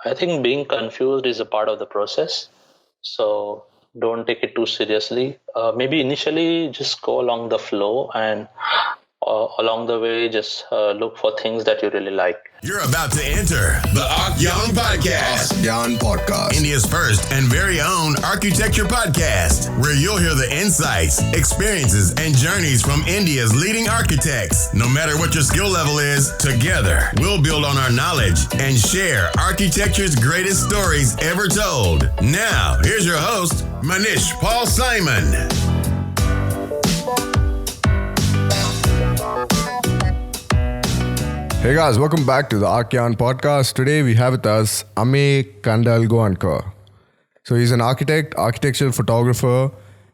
I think being confused is a part of the process. So don't take it too seriously. Maybe initially just go along the flow and along the way just look for things that you really like. You're about to enter the Archdaily Podcast. India's first and very own architecture podcast, where you'll hear the insights, experiences, and journeys from India's leading architects. No matter what your skill level is, together we'll build on our knowledge and share architecture's greatest stories ever told. Now, here's your host, Manish Paul Simon. Hey guys, welcome back to the Archdaily Podcast. Today we have with us Amey Kandalgaonkar. So he's an architect, architectural photographer,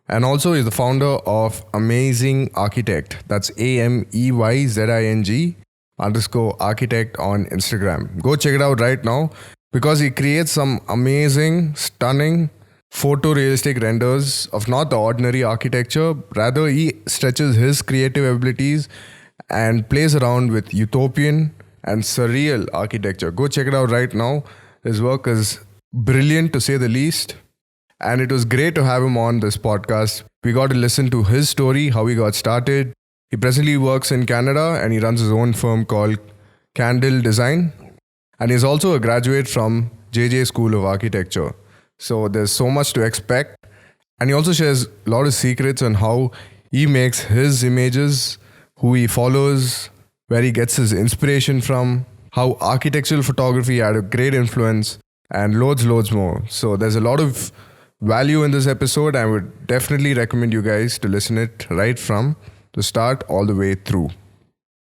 and also he's the founder of Ameyzing Architect. That's AMEYZING_architect on Instagram. Go check it out right now because he creates some amazing, stunning photorealistic renders of not the ordinary architecture. Rather, he stretches his creative abilities and plays around with utopian and surreal architecture. Go check it out right now. His work is brilliant to say the least. And it was great to have him on this podcast. We got to listen to his story, how he got started. He presently works in Canada and he runs his own firm called Kandal Design. And he's also a graduate from JJ School of Architecture. So there's so much to expect. And he also shares a lot of secrets on how he makes his images, who he follows, where he gets his inspiration from, how architectural photography had a great influence, and loads more. So there's a lot of value in this episode. I would definitely recommend you guys to listen it right from the start all the way through.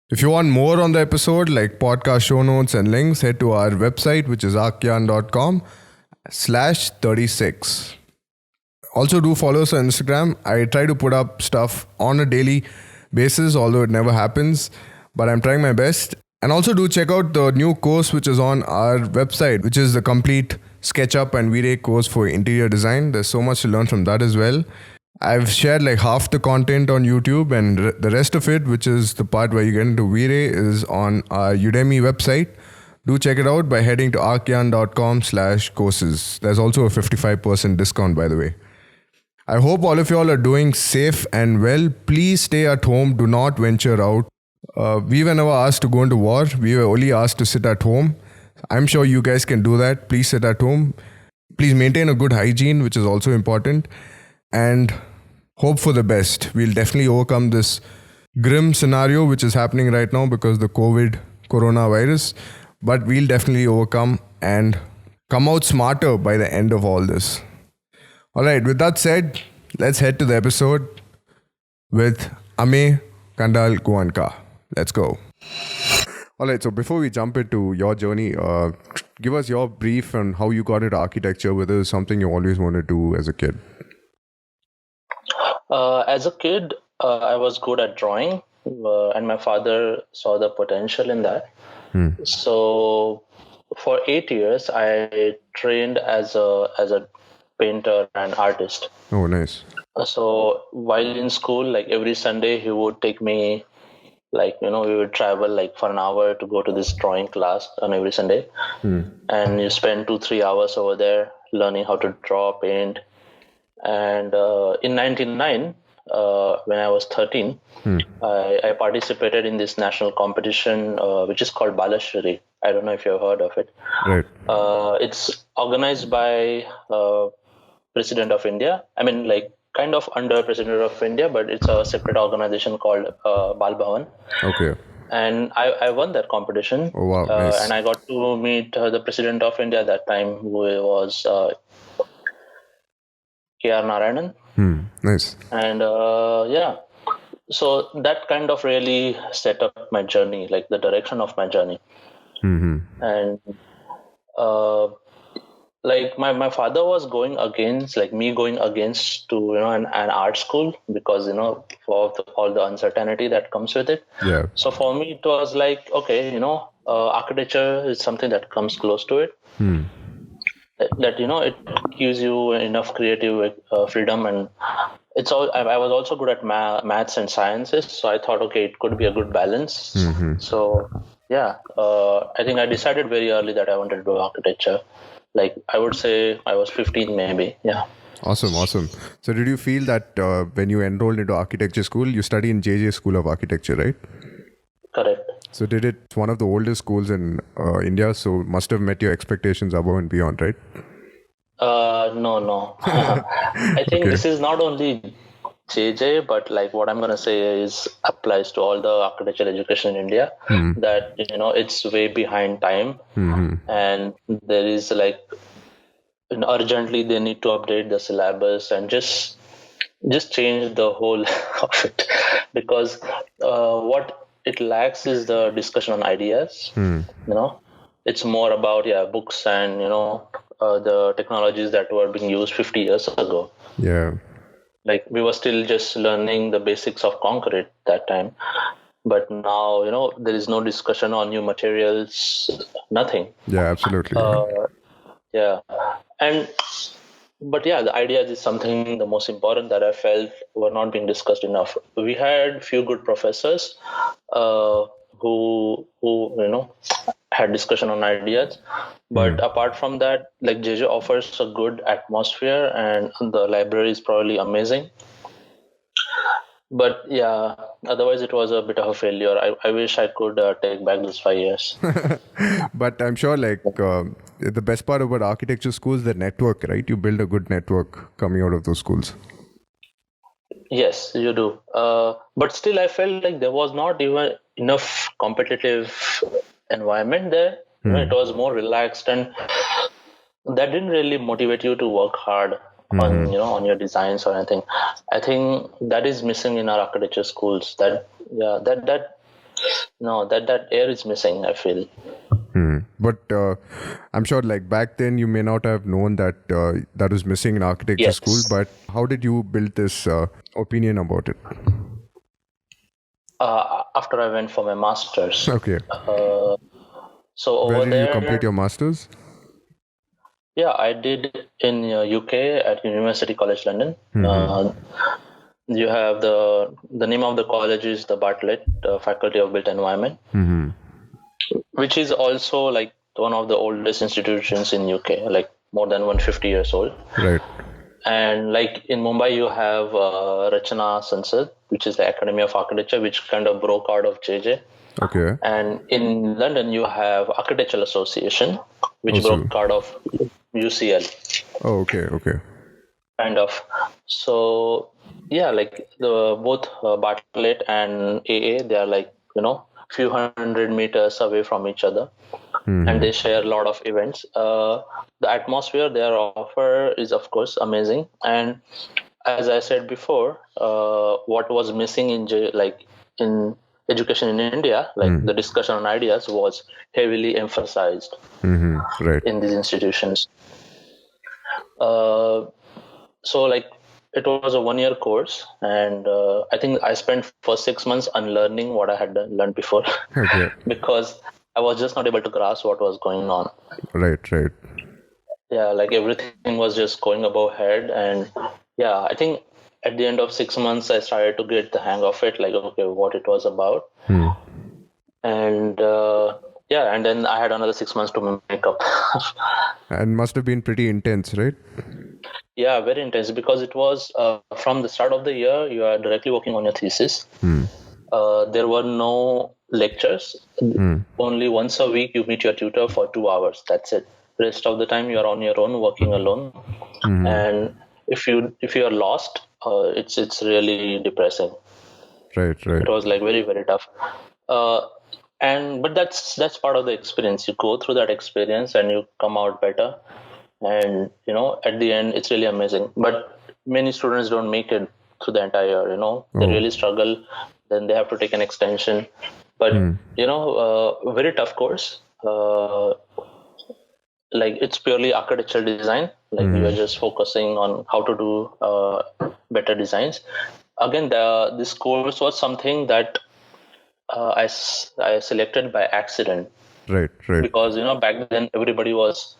If you want more on the episode, like podcast show notes and links, head to our website, which is archdaily.com/36. Also do follow us on Instagram. I try to put up stuff on a daily basis, although it never happens, but I'm trying my best. And also do check out the new course which is on our website, which is the complete SketchUp and V-Ray course for interior design. There's so much to learn from that as well. I've shared like half the content on YouTube, and the rest of it, which is the part where you get into V-Ray, is on our Udemy website. Do check it out by heading to archdaily.com/courses. There's also a 55% discount, by the way. I hope all of y'all are doing safe and well. Please stay at home. Do not venture out. We were never asked to go into war. We were only asked to sit at home. I'm sure you guys can do that. Please sit at home. Please maintain a good hygiene, which is also important. And hope for the best. We'll definitely overcome this grim scenario which is happening right now because of the coronavirus. But we'll definitely overcome and come out smarter by the end of all this. Alright, with that said, let's head to the episode with Amey Kandalgaonkar. Let's go. Alright, so before we jump into your journey, give us your brief on how you got into architecture, whether it's something you always wanted to do as a kid. As a kid, I was good at drawing, and my father saw the potential in that. So for 8 years, I trained as a painter and artist. Oh, nice. So while in school, like every Sunday, he would take me, we would travel like for an hour to go to this drawing class on every Sunday. And you spend 2-3 hours over there learning how to draw, paint. And in 1999, when I was 13, I participated in this national competition, which is called Bal Shree. I don't know if you've heard of it. Right. It's organized by President of India. I mean, like kind of under President of India, but it's a separate organization called Bal Bhavan. Okay. And I won that competition. Oh, wow. Nice. And I got to meet the President of India at that time, who was K.R. Narayanan. Nice. And so that kind of really set up my journey, like the direction of my journey. And like my father was going against to an art school because for all the uncertainty that comes with it. Yeah. So for me it was like, okay, architecture is something that comes close to it. That it gives you enough creative freedom, and it's all. I was also good at maths and sciences, so I thought, okay, it could be a good balance. So Yeah, I think I decided very early that I wanted to do architecture. Like I would say I was 15 maybe. Yeah, Awesome, awesome. So did you feel that when you enrolled into architecture school, you study in JJ School of Architecture, right? correct. So did it one of the oldest schools in India, so must have met your expectations above and beyond, right? No, no. I think Okay. this is not only JJ, but like what I'm gonna say is applies to all the architecture education in India. That it's way behind time, and there is like urgently they need to update the syllabus and just change the whole of it because what it lacks is the discussion on ideas. It's more about books and the technologies that were being used 50 years ago. Yeah. Like we were still just learning the basics of concrete that time, but now there is no discussion on new materials, nothing. Yeah, absolutely. Yeah, and but yeah, the ideas is something the most important that I felt were not being discussed enough. We had few good professors uh, who had discussion on ideas, but apart from that, like JJ offers a good atmosphere and the library is probably amazing. But yeah, otherwise it was a bit of a failure. I wish I could take back those 5 years. But I'm sure, like, the best part about architecture schools, the network, right? You build a good network coming out of those schools. Yes, you do. But still, I felt like there was not even enough competitive environment there. It was more relaxed, and that didn't really motivate you to work hard on on your designs or anything. I think that is missing in our architecture schools. That yeah, that no, that air is missing, I feel. But I'm sure, like, back then, you may not have known that that was missing in architecture school. Yes. But how did you build this opinion about it? After I went for my masters. Okay. So Where over did you complete there, your masters? yeah, I did in UK at University College London. You have the name of the college is the Bartlett Faculty of Built Environment, which is also like one of the oldest institutions in UK, like more than 150 years old. Right. And like in Mumbai, you have Rachana Sansad, which is the Academy of Architecture, which kind of broke out of JJ. Okay. And in London, you have Architectural Association, which Awesome. broke out of UCL, Oh, okay. Okay. kind of. So yeah, like the both Bartlett and AA, they are like few hundred meters away from each other, and they share a lot of events. The atmosphere they offer is of course amazing, and as I said before, what was missing like in education in India, like the discussion on ideas was heavily emphasized Right. in these institutions. Uh, so like it was a 1 year course, and I think I spent for 6 months unlearning what I had learned before Okay. because I was just not able to grasp what was going on. Right. Right. Yeah, like everything was just going above head, and yeah, I think at the end of 6 months I started to get the hang of it, like okay, what it was about. And yeah, and then I had another 6 months to make up. And must have been pretty intense, right? Yeah, very intense because it was from the start of the year you are directly working on your thesis. There were no lectures. Only once a week you meet your tutor for 2 hours, that's it. Rest of the time you are on your own, working alone. And if you are lost, it's really depressing. Right. Right. It was like very, very tough. And but that's part of the experience. You go through that experience and you come out better, and at the end it's really amazing. But many students don't make it through the entire year. They really struggle. Then they have to take an extension, but very tough course. Like it's purely architectural design, like you are just focusing on how to do better designs. Again, this course was something that I selected by accident, Right. Right. because back then everybody was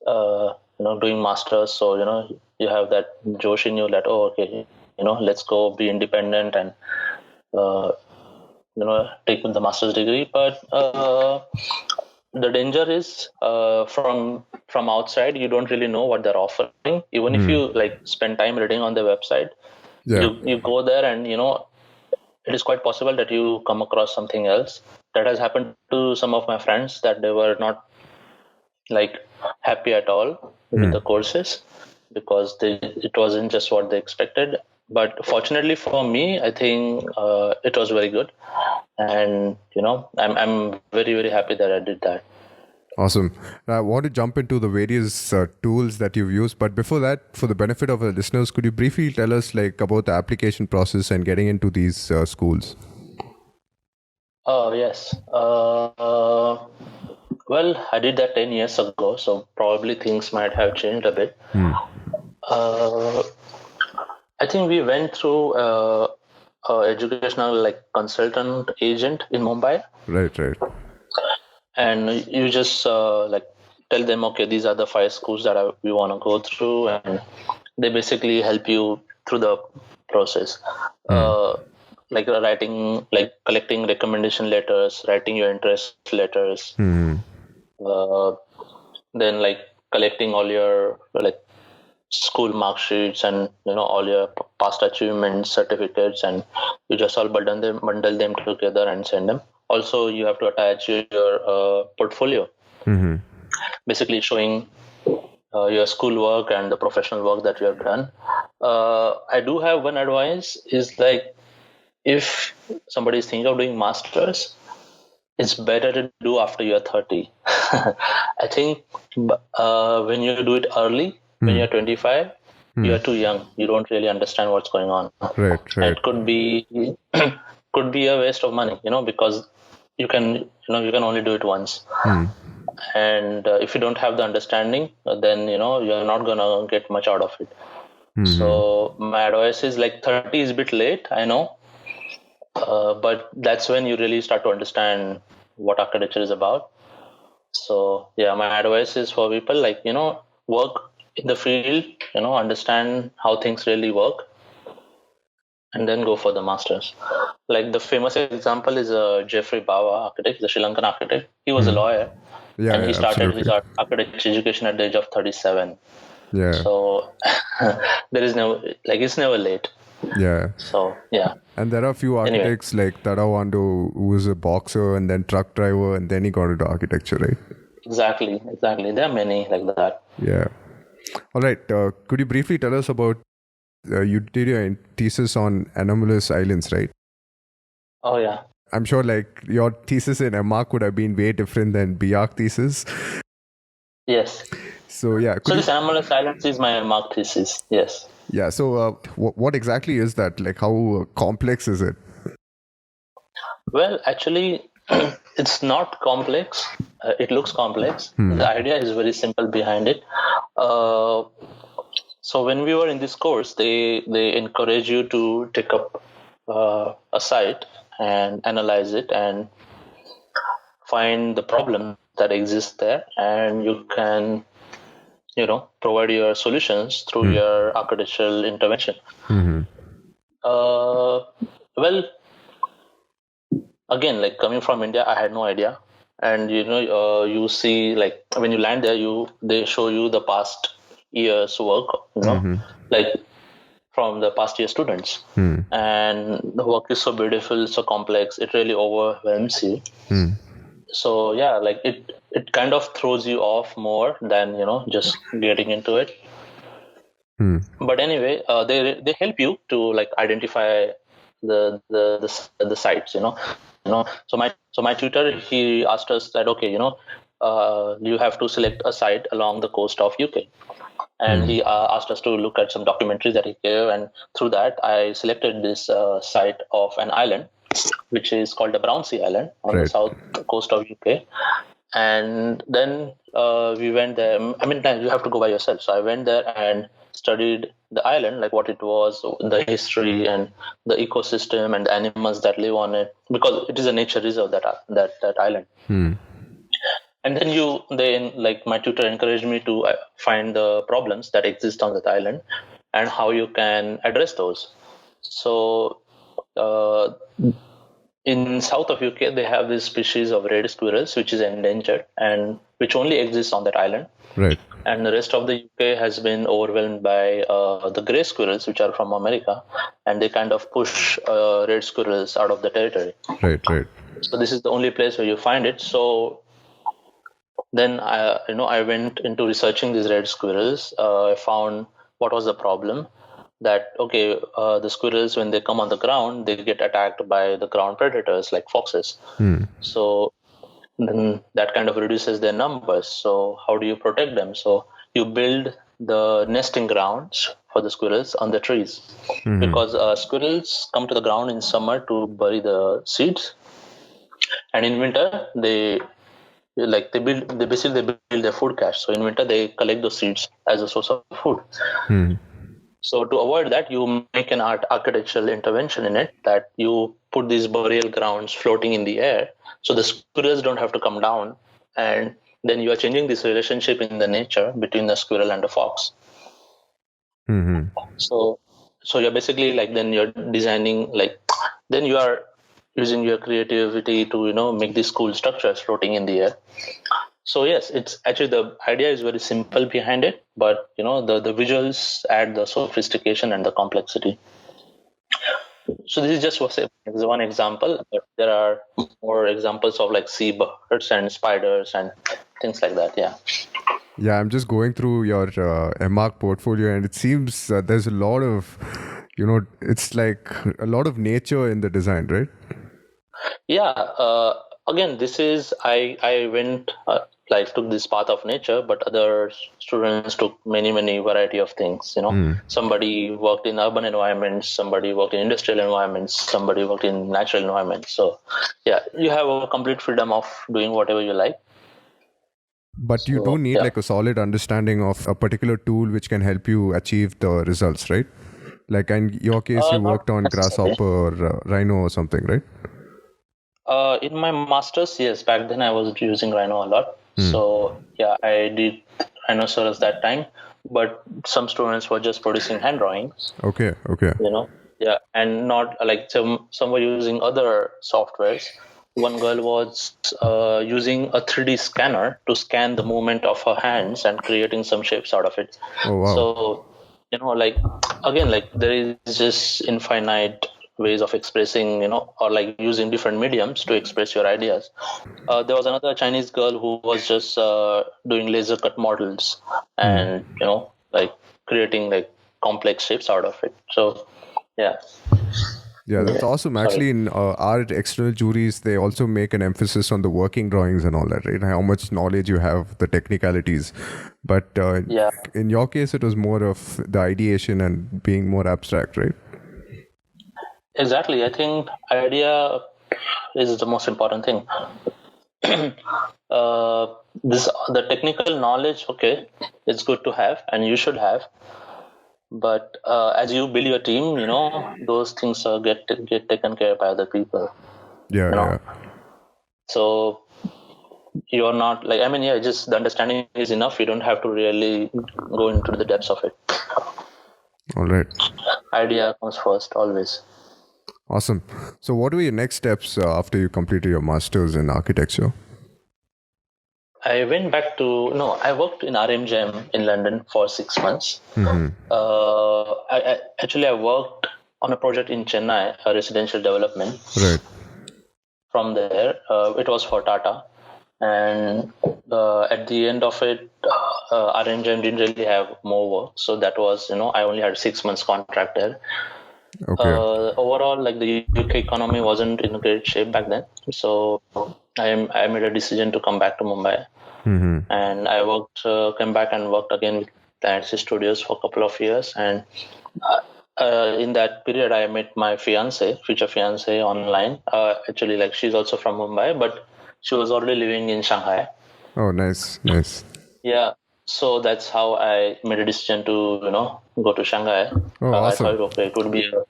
doing masters, so you have that josh in you that, oh okay, let's go be independent and uh, take the master's degree. But the danger is from outside, you don't really know what they're offering. Even if you spend time reading on their website, you go there and it is quite possible that you come across something else. That has happened to some of my friends, that they were not happy at all with the courses, because it wasn't just what they expected. But fortunately for me, I think it was very good, and I'm very, very happy that I did that. Awesome. I want to jump into the various tools that you've used, but before that, for the benefit of our listeners, could you briefly tell us about the application process and getting into these schools? Oh yes. Well, I did that 10 years ago, so probably things might have changed a bit. I think we went through educational consultant agent in Mumbai. Right. And you just tell them, okay, these are the 5 schools that we want to go through, and they basically help you through the process. Writing, collecting recommendation letters, writing your interest letters, then collecting all your school mark sheets and all your past achievements, certificates, and you just all bundle them together and send them. Also, you have to attach your portfolio, basically showing your school work and the professional work that you have done. I do have one advice, is if somebody is thinking of doing masters, it's better to do after you're 30. I think when you do it early, when you're 25, you're too young. You don't really understand what's going on. Right. It could be could be a waste of money, because you can only do it once. And if you don't have the understanding, then you're not gonna get much out of it. So my advice is 30 is a bit late, I know. But that's when you really start to understand what architecture is about. So yeah, my advice is for people work in the field, understand how things really work, and then go for the masters. The famous example is Jeffrey Bawa, architect, the Sri Lankan architect. He was a lawyer, and he started his architecture education at the age of 37. Yeah. So there is it's never late. Yeah. So yeah. And there are a few architects like Tadawando, who was a boxer and then truck driver, and then he got into architecture, right? Exactly. There are many like that. Yeah. All right. Could you briefly tell us about, you did your thesis on Anomalous Islands, right? Oh yeah. I'm sure your thesis in MArch would have been way different than BArch thesis. Yes. So yeah. So this Anomalous Islands is my MArch thesis. Yes. Yeah. So what exactly is that? How complex is it? Well, actually, it's not complex. It looks complex. The idea is very simple behind it. So when we were in this course, they encourage you to take up a site and analyze it and find the problem that exists there, and you can provide your solutions through your architectural intervention. Well, again, coming from India, I had no idea. And you see, when you land there, they show you the past year's work, from the past year students, and the work is so beautiful, so complex, it really overwhelms you. So yeah, it kind of throws you off more than just getting into it. But anyway, they help you to identify the sites. So my tutor, he asked us that, okay, you have to select a site along the coast of UK. And he asked us to look at some documentaries that he gave, and through that I selected this site of an island, which is called the Brownsea Island on the south coast of UK. And then we went there. I mean, you have to go by yourself. So I went there and studied the island, what it was, the history and the ecosystem and the animals that live on it, because it is a nature reserve, that island. And then my tutor encouraged me to find the problems that exist on that island and how you can address those. So in south of UK, they have this species of red squirrels, which is endangered and which only exists on that island. Right. And the rest of the UK has been overwhelmed by the grey squirrels, which are from America, and they kind of push red squirrels out of the territory. Right. So this is the only place where you find it. So then I went into researching these red squirrels. I found what was the problem. That the squirrels, when they come on the ground, they get attacked by the ground predators like foxes. So then that kind of reduces their numbers. So how do you protect them? So you build the nesting grounds for the squirrels on the trees, because squirrels come to the ground in summer to bury the seeds, and in winter they build their food cache. So in winter they collect those seeds as a source of food. So to avoid that, you make an architectural intervention in it, that you put these burial grounds floating in the air, so the squirrels don't have to come down, and then you are changing this relationship in the nature between the squirrel and the fox. So you're basically then you're designing then you are using your creativity to make these cool structures floating in the air. So yes, it's actually, the idea is very simple behind it, but the visuals add the sophistication and the complexity. So this is just one example, but there are more examples of seabirds and spiders and things like that. Yeah, I'm just going through your MArch portfolio, and it seems there's a lot of, it's like a lot of nature in the design, right? Yeah. Again, this is I went took this path of nature, but other students took many variety of things. Somebody worked in urban environments, somebody worked in industrial environments, somebody worked in natural environments. So yeah, you have a complete freedom of doing whatever you like. But you do need a solid understanding of a particular tool which can help you achieve the results, right? Like in your case, you worked on Grasshopper or Rhino or something, right? In my master's, yes, back then I was using Rhino a lot. So yeah, I did Rhinoceros that time, but some students were just producing hand drawings. Okay. Yeah, and not some were using other softwares. One girl was using a 3D scanner to scan the movement of her hands and creating some shapes out of it. Oh, wow. So again, there is just infinite ways of expressing, or using different mediums to express your ideas. There was another Chinese girl who was just doing laser cut models and creating complex shapes out of it. So yeah, that's awesome. Actually, in art external juries, they also make an emphasis on the working drawings and all that, right? How much knowledge you have, the technicalities. But in your case, it was more of the ideation and being more abstract, right? Exactly. I think idea is the most important thing. The technical knowledge, it's good to have, and you should have. But as you build your team, those things get taken care of by other people. Yeah. So you're not just the understanding is enough. You don't have to really go into the depths of it. All right. Idea comes first, always. Awesome. So what were your next steps after you completed your master's in architecture? I went back I worked in RMJM in London for 6 months. I worked on a project in Chennai, a residential development. Right. From there, it was for Tata. And at the end of it, RMJM didn't really have more work. So that was, I only had 6 months contract there. Okay. Overall, the UK economy wasn't in great shape back then. So I made a decision to come back to Mumbai. And I came back and worked again with Studios for a couple of years. And in that period, I met my future fiance online. Actually, she's also from Mumbai, but she was already living in Shanghai. Oh, nice. Yeah. So that's how I made a decision to, go to Shanghai. Oh, awesome. I thought, it would be a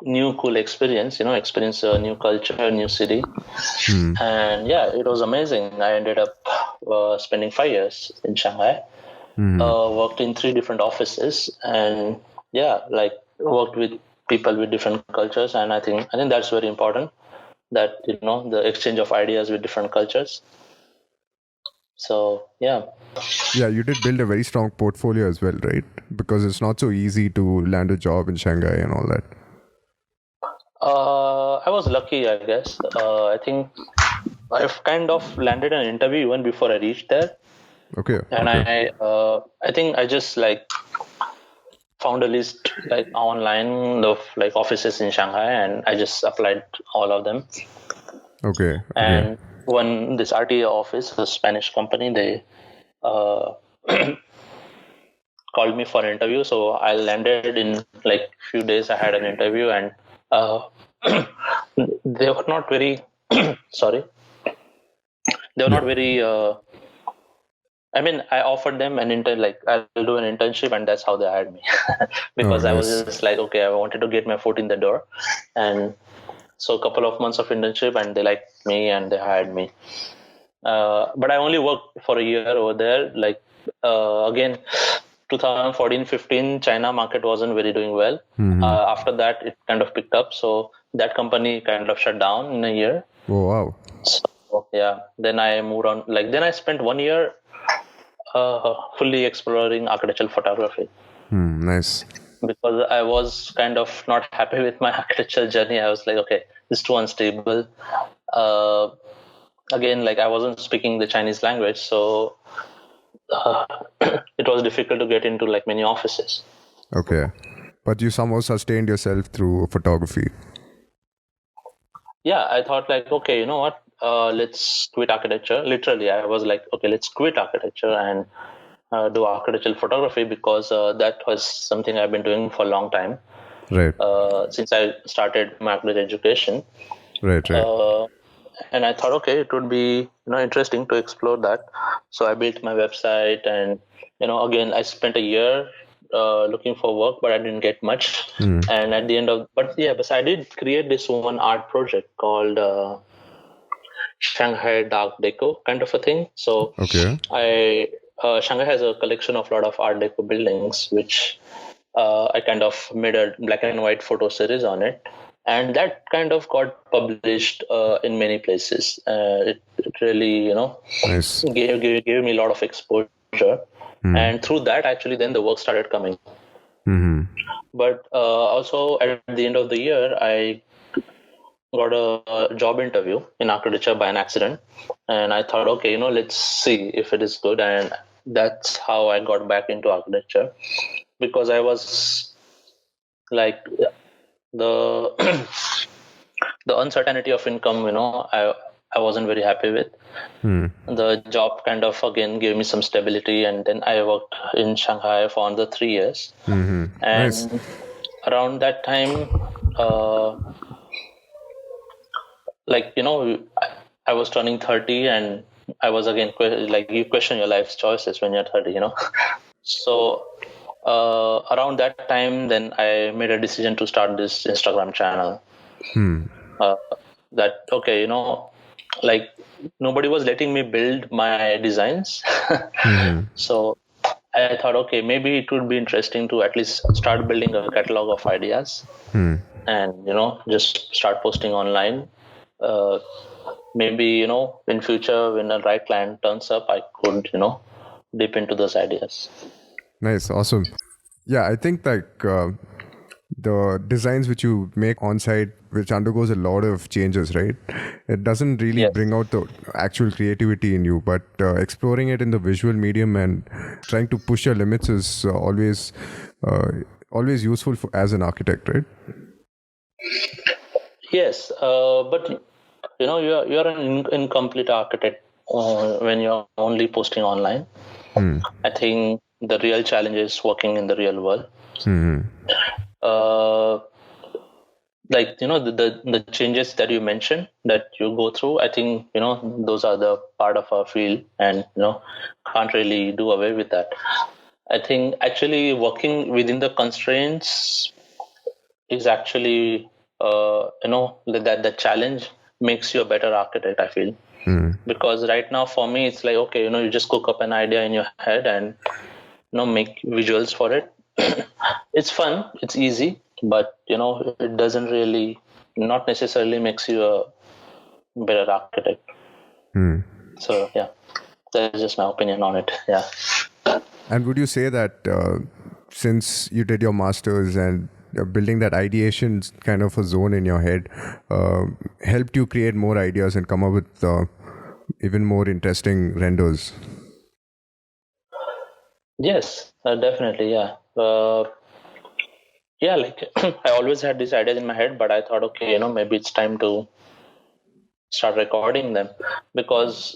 new cool experience, experience a new culture, a new city. And yeah, it was amazing. I ended up spending 5 years in Shanghai, worked in 3 different offices, and worked with people with different cultures. And I think that's very important. that, the exchange of ideas with different cultures. So yeah. Yeah, you did build a very strong portfolio as well, right? Because it's not so easy to land a job in Shanghai and all that. I was lucky, I guess. I think I've kind of landed an interview even before I reached there. Okay. And I think I just like found a list like online of like offices in Shanghai, and I just applied all of them. Okay. And when this RTA office, a Spanish company, they called me for an interview. So I landed in like few days. I had an interview, and they were not very sorry. They were not very. I mean, I offered them an intern, like I'll do an internship, and that's how they hired me. Because I was just like, okay, I wanted to get my foot in the door, and so a couple of months of internship, and they liked me and they hired me. But I only worked for a year over there. Like again, 2014-15, China market wasn't very doing well. After that, it kind of picked up. So that company kind of shut down in a year. Oh, wow. So yeah, then I moved on. Like then I spent 1 year fully exploring architectural photography. Nice. Because I was kind of not happy with my architectural journey. I was like, okay, it's too unstable. Again, like I wasn't speaking the Chinese language, so it was difficult to get into like many offices. Okay. But you somehow sustained yourself through photography. Yeah, I thought like, okay, you know what? Let's quit architecture. Literally, I was like, okay, let's quit architecture and do architectural photography, because that was something I've been doing for a long time. Right. Since I started my architecture education. Right. And I thought, okay, it would be interesting to explore that. So I built my website, and again, I spent a year looking for work, but I didn't get much. And at the end of, but I did create this one art project called Shanghai Dark Deco, kind of a thing. So Okay. Shanghai has a collection of a lot of Art Deco buildings, which I kind of made a black and white photo series on it. And that kind of got published in many places. It really, Nice. gave me a lot of exposure. And through that, actually, then the work started coming. But also at the end of the year, I got a job interview in architecture by an accident. And I thought, okay, let's see if it is good. And that's how I got back into architecture, because I was like the the uncertainty of income, I wasn't very happy with. The job kind of again gave me some stability, and then I worked in Shanghai for another 3 years. And Nice. around that time, I was turning 30, and I was again like, you question your life's choices when you're 30. So around that time, then I made a decision to start this Instagram channel. That okay, like nobody was letting me build my designs. So I thought, okay, maybe it would be interesting to at least start building a catalog of ideas, and just start posting online. Maybe in future, when the right client turns up, I could dip into those ideas. Nice. Awesome. Yeah, I think like the designs which you make on site, which undergoes a lot of changes, right? It doesn't really bring out the actual creativity in you, but exploring it in the visual medium and trying to push your limits is always useful as an architect, right? Yes, but you're an incomplete architect when you're only posting online. I think the real challenge is working in the real world. Like the changes that you mentioned that you go through, I think those are the part of our field, and can't really do away with that. I think actually working within the constraints is actually that the challenge makes you a better architect, I feel. Because right now for me it's like, okay, you just cook up an idea in your head and make visuals for it. It's fun, it's easy, but it doesn't really, not necessarily makes you a better architect. So yeah, that's just my opinion on it. Yeah. And would you say that since you did your masters and building that ideation kind of a zone in your head helped you create more ideas and come up with even more interesting renders? Yes, definitely. Yeah. Yeah, like I always had these ideas in my head, but I thought, okay, maybe it's time to start recording them, because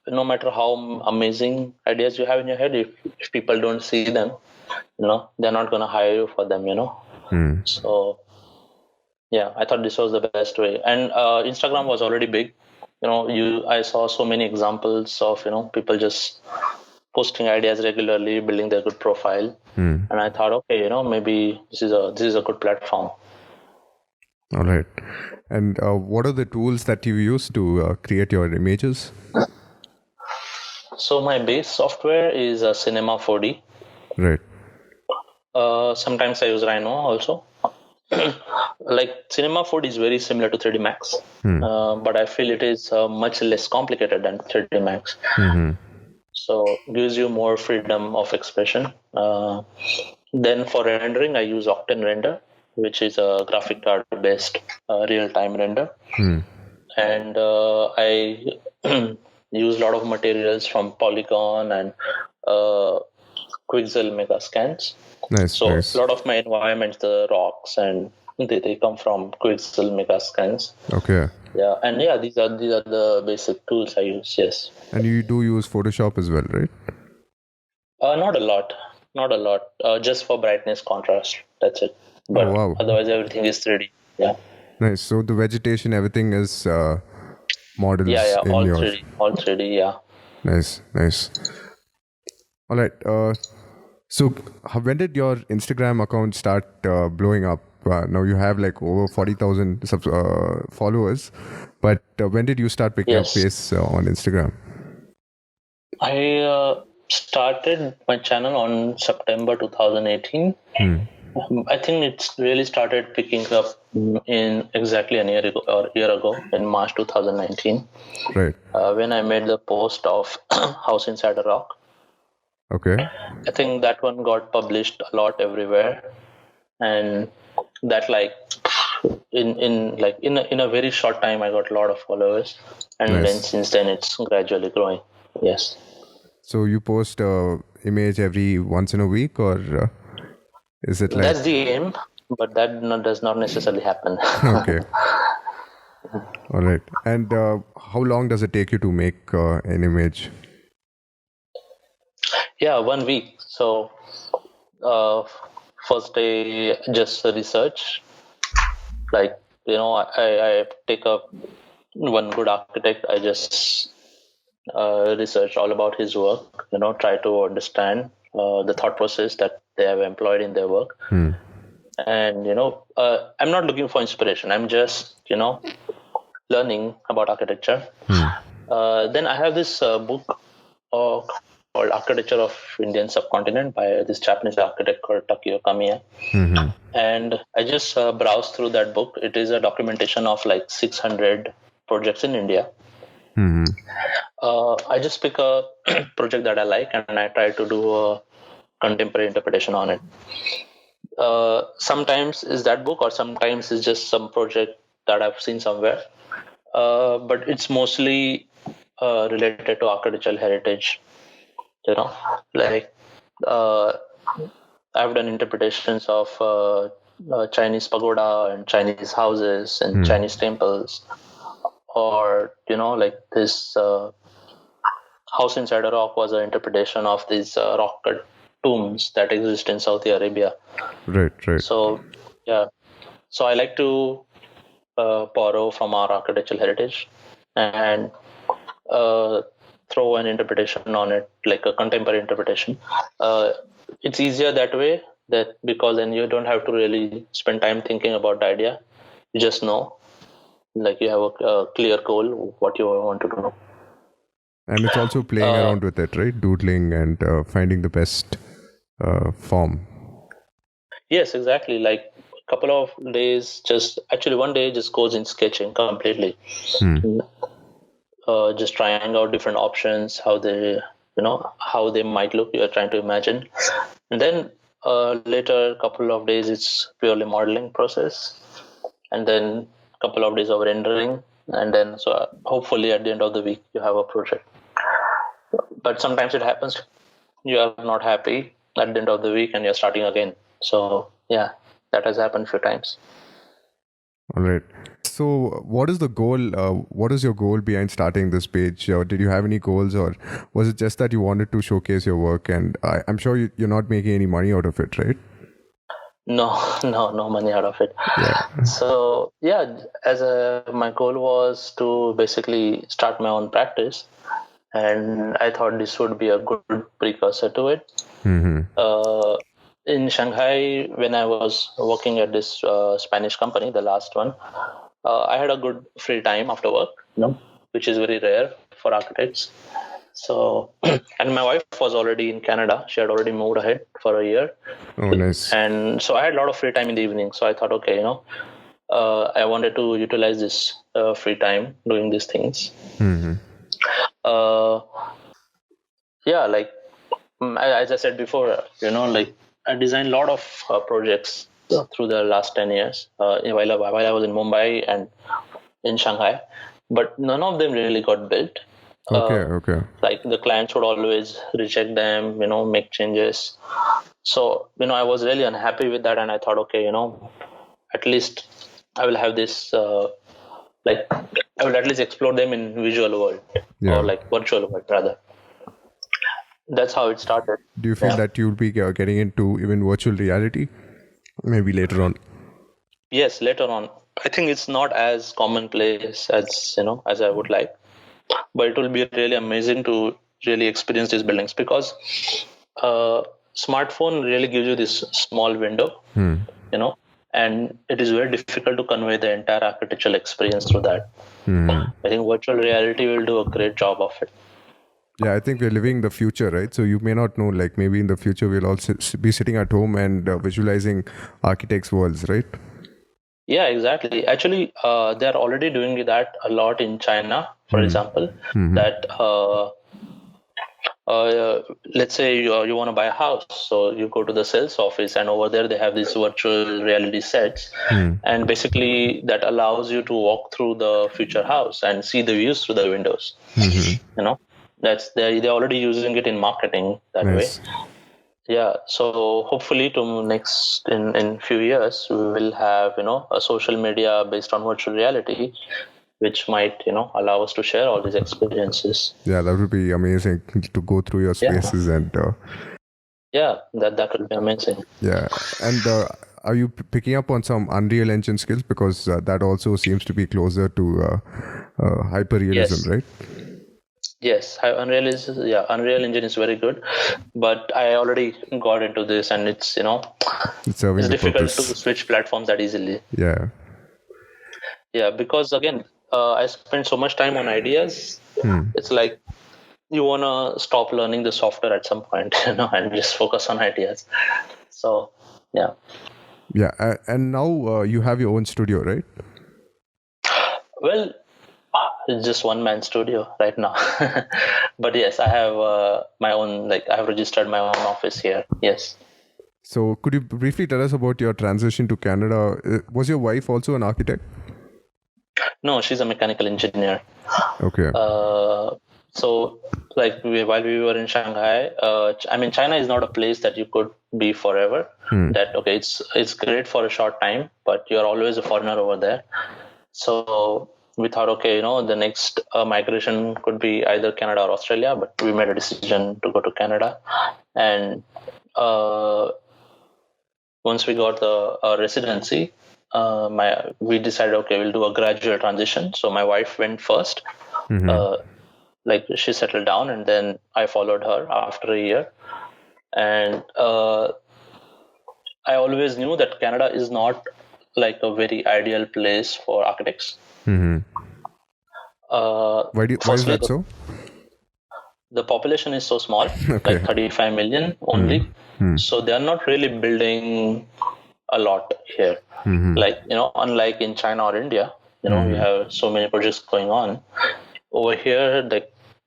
no matter how amazing ideas you have in your head, if people don't see them, they're not going to hire you for them. So yeah, I thought this was the best way. And Instagram was already big. I saw so many examples of people just posting ideas regularly, building their good profile. And I thought, okay, maybe this is a good platform. All right. And what are the tools that you use to create your images? So my base software is Cinema 4D. Right. Sometimes I use Rhino also. Like Cinema 4D is very similar to 3D Max, but I feel it is much less complicated than 3D Max. So gives you more freedom of expression. Then for rendering, I use Octane Render, which is a graphic card based real-time render. And I use a lot of materials from Polygon and Quixel Megascans. Nice. A lot of my environments, the rocks, and they come from Quixel Megascans. Okay. Yeah, and yeah, these are the basic tools I use. Yes. And you do use Photoshop as well, right? Not a lot. Just for brightness, contrast. That's it. But wow. Otherwise, everything is 3D. Yeah. Nice. So the vegetation, everything is models. Yeah. In All your... 3D. All 3D. Yeah. Nice. All right. So when did your Instagram account start blowing up? Now you have like over 40,000 followers, but when did you start picking up pace on Instagram? I started my channel on September 2018. I think it's really started picking up in exactly a year ago in March 2019. Right. When I made the post of House Inside a Rock. Okay. I think that one got published a lot everywhere, and that in a very short time I got a lot of followers, and then since then it's gradually growing. Yes. So you post image every once in a week, or is it like... That's the aim, but that does not necessarily happen. Okay. All right. And how long does it take you to make an image? Yeah, 1 week. So first day just research, like I take up one good architect. I just research all about his work, try to understand the thought process that they have employed in their work. And I'm not looking for inspiration. I'm just learning about architecture. Then I have this book called Architecture of Indian Subcontinent by this Japanese architect called Takeo Kamiya. And I just browsed through that book. It is a documentation of like 600 projects in India. I just pick a project that I like and I try to do a contemporary interpretation on it. Sometimes is that book, or sometimes it's just some project that I've seen somewhere. But it's mostly related to architectural heritage. Like I've done interpretations of Chinese pagoda and Chinese houses and Chinese temples, or like this House Inside a Rock was an interpretation of these rock cut tombs that exist in Saudi Arabia. Right. So yeah, so I like to borrow from our architectural heritage and throw an interpretation on it, like a contemporary interpretation. It's easier that way, because then you don't have to really spend time thinking about the idea. You just know, like you have a clear goal, what you want to do. And it's also playing around with it, right? Doodling and finding the best form. Yes, exactly. Like couple of days, one day just goes in sketching completely. Just trying out different options, how they might look. You're trying to imagine, and then later couple of days it's purely modeling process, and then couple of days of rendering, and then hopefully at the end of the week you have a project. But sometimes it happens you are not happy at the end of the week and you're starting again. So yeah, that has happened a few times. All right. So what is the goal? What is your goal behind starting this page? Did you have any goals, or was it just that you wanted to showcase your work? And I'm sure you're not making any money out of it, right? No money out of it. Yeah. So yeah, my goal was to basically start my own practice, and I thought this would be a good precursor to it. In Shanghai, when I was working at this Spanish company, the last one, I had a good free time after work, which is very rare for architects. So, and my wife was already in Canada. She had already moved ahead for a year. Oh, nice. And so I had a lot of free time in the evening. So I thought, okay, I wanted to utilize this free time doing these things. Yeah, like as I said before, I designed a lot of projects through the last 10 years while I was in Mumbai and in Shanghai, but none of them really got built. Okay. Like the clients would always reject them, make changes. So, I was really unhappy with that, and I thought, okay, at least I will have this, I will at least explore them in visual world or like virtual world rather. That's how it started. Do you feel that you'll be getting into even virtual reality maybe later on? Yes, later on. I think it's not as commonplace as I would like, but it will be really amazing to really experience these buildings, because smartphone really gives you this small window, and it is very difficult to convey the entire architectural experience through that. I think virtual reality will do a great job of it. Yeah, I think we're living the future, right? So you may not know, like maybe in the future we'll also be sitting at home and visualizing architects' worlds, right? Yeah, exactly. Actually, they're already doing that a lot in China, for example, that let's say you want to buy a house. So you go to the sales office, and over there they have these virtual reality sets. And basically that allows you to walk through the future house and see the views through the windows. They're already using it in marketing that way. Yeah, so hopefully in few years we will have a social media based on virtual reality, which might allow us to share all these experiences. Yeah, that would be amazing to go through your spaces and. That would be amazing. Yeah, and are you picking up on some Unreal Engine skills, because that also seems to be closer to hyperrealism, right? Yes, Unreal Engine is very good, but I already got into this, and it's it's difficult to switch platforms that easily. Yeah, because again, I spend so much time on ideas. It's like you wanna stop learning the software at some point, and just focus on ideas. So yeah. Yeah, and now you have your own studio, right? Well, it's just one-man studio right now. But yes, I have my own, I have registered my own office here. Yes. So could you briefly tell us about your transition to Canada? Was your wife also an architect? No, she's a mechanical engineer. Okay. So while we were in Shanghai, China is not a place that you could be forever. It's great for a short time, but you're always a foreigner over there. So we thought, the next migration could be either Canada or Australia, but we made a decision to go to Canada. And once we got the residency, we decided, we'll do a gradual transition. So my wife went first. She settled down, and then I followed her after a year. And I always knew that Canada is not a very ideal place for architects. Why is that so? The population is so small, 35 million only. So they are not really building a lot here. Like, unlike in China or India, you have so many projects going on. Over here,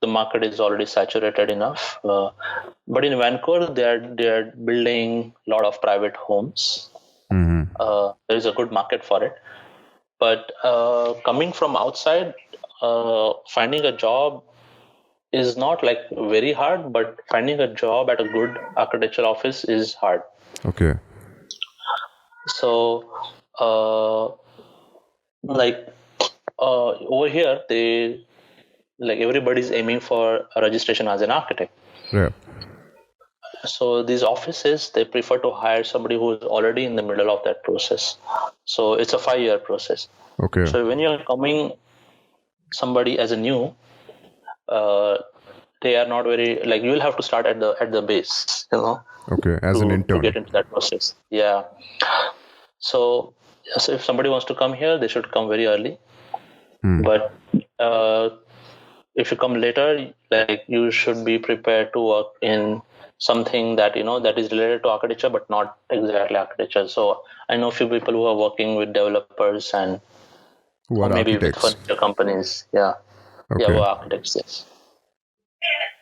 the market is already saturated enough. But in Vancouver, they are building a lot of private homes. There is a good market for it. But coming from outside, finding a job is not like very hard, but finding a job at a good architecture office is hard. Okay. So, over here, everybody's aiming for a registration as an architect. Yeah. So these offices, they prefer to hire somebody who is already in the middle of that process. So it's a 5-year process. Okay. So when you're coming somebody as a new, they are not very you will have to start at the base, Okay, as an intern. to get into that process. Yeah. So if somebody wants to come here, they should come very early. But if you come later, you should be prepared to work in something that that is related to architecture, but not exactly architecture. So I know a few people who are working with developers and who are maybe architects. with furniture companies. Yeah. Okay. Yeah, who are architects. Yes.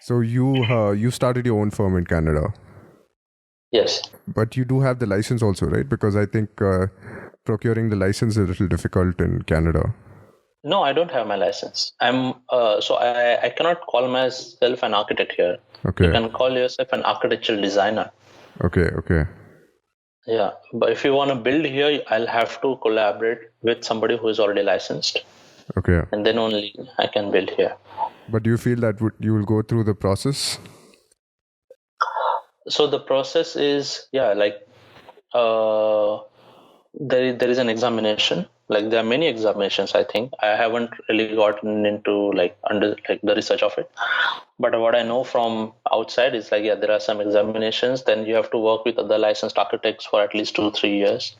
So you started your own firm in Canada. Yes. But you do have the license also, right? Because I think procuring the license is a little difficult in Canada. No, I don't have my license. So I cannot call myself an architect here. Okay. You can call yourself an architectural designer. Okay. Yeah, but if you want to build here, I'll have to collaborate with somebody who is already licensed. Okay. And then only I can build here. But do you feel that you will go through the process? So the process is, there is an examination. There are many examinations. I think I haven't really gotten into the research of it. But what I know from outside is there are some examinations. Then you have to work with other licensed architects for at least 2-3 years,